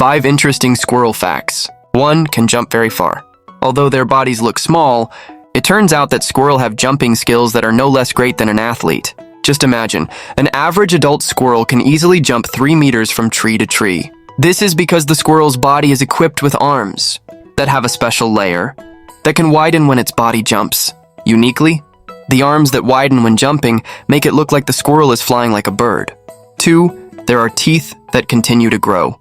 5 interesting squirrel facts. 1. Can jump very far. Although their bodies look small, it turns out that squirrels have jumping skills that are no less great than an athlete. Just imagine, an average adult squirrel can easily jump 3 meters from tree to tree. This is because the squirrel's body is equipped with arms that have a special layer that can widen when its body jumps. Uniquely, the arms that widen when jumping make it look like the squirrel is flying like a bird. 2. There are teeth that continue to grow.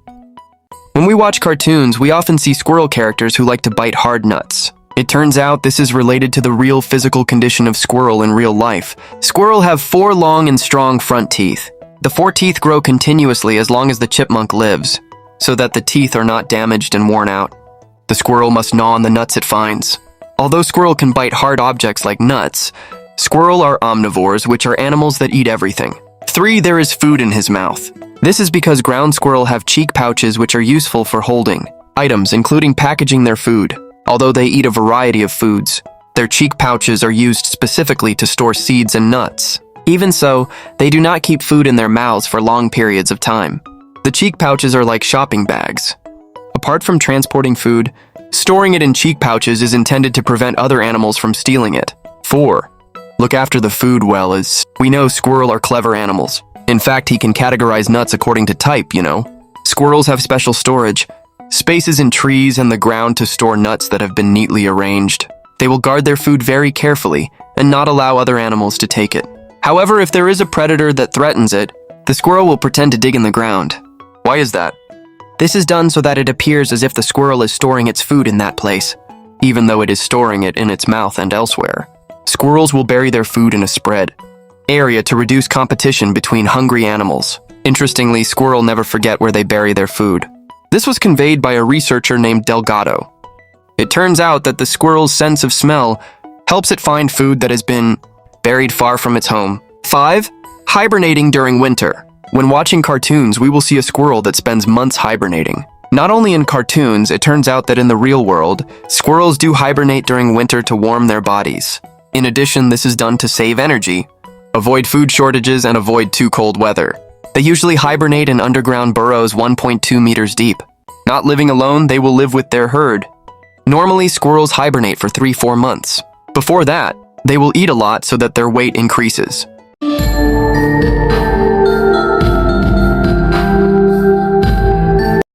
When we watch cartoons, we often see squirrel characters who like to bite hard nuts. It turns out this is related to the real physical condition of squirrel in real life. Squirrel have 4 long and strong front teeth. The 4 teeth grow continuously as long as the chipmunk lives, so that the teeth are not damaged and worn out. The squirrel must gnaw on the nuts it finds. Although squirrel can bite hard objects like nuts, squirrel are omnivores, which are animals that eat everything. 3. There is food in his mouth. This is because ground squirrel have cheek pouches which are useful for holding items, including packaging their food. Although they eat a variety of foods, their cheek pouches are used specifically to store seeds and nuts. Even so, they do not keep food in their mouths for long periods of time. The cheek pouches are like shopping bags. Apart from transporting food, storing it in cheek pouches is intended to prevent other animals from stealing it. 4. Look after the food well, as we know squirrel are clever animals. In fact, he can categorize nuts according to type, you know. Squirrels have special storage, spaces in trees and the ground to store nuts that have been neatly arranged. They will guard their food very carefully and not allow other animals to take it. However, if there is a predator that threatens it, the squirrel will pretend to dig in the ground. Why is that? This is done so that it appears as if the squirrel is storing its food in that place, even though it is storing it in its mouth and elsewhere. Squirrels will bury their food in a spread area to reduce competition between hungry animals. Interestingly, squirrel never forget where they bury their food. This was conveyed by a researcher named Delgado. It turns out that the squirrel's sense of smell helps it find food that has been buried far from its home. 5. Hibernating during winter. When watching cartoons, we will see a squirrel that spends months hibernating. Not only in cartoons, it turns out that in the real world, squirrels do hibernate during winter to warm their bodies. In addition, this is done to save energy, avoid food shortages, and avoid too cold weather. They usually hibernate in underground burrows 1.2 meters deep. Not living alone, they will live with their herd. Normally, squirrels hibernate for 3-4 months. Before that, they will eat a lot so that their weight increases.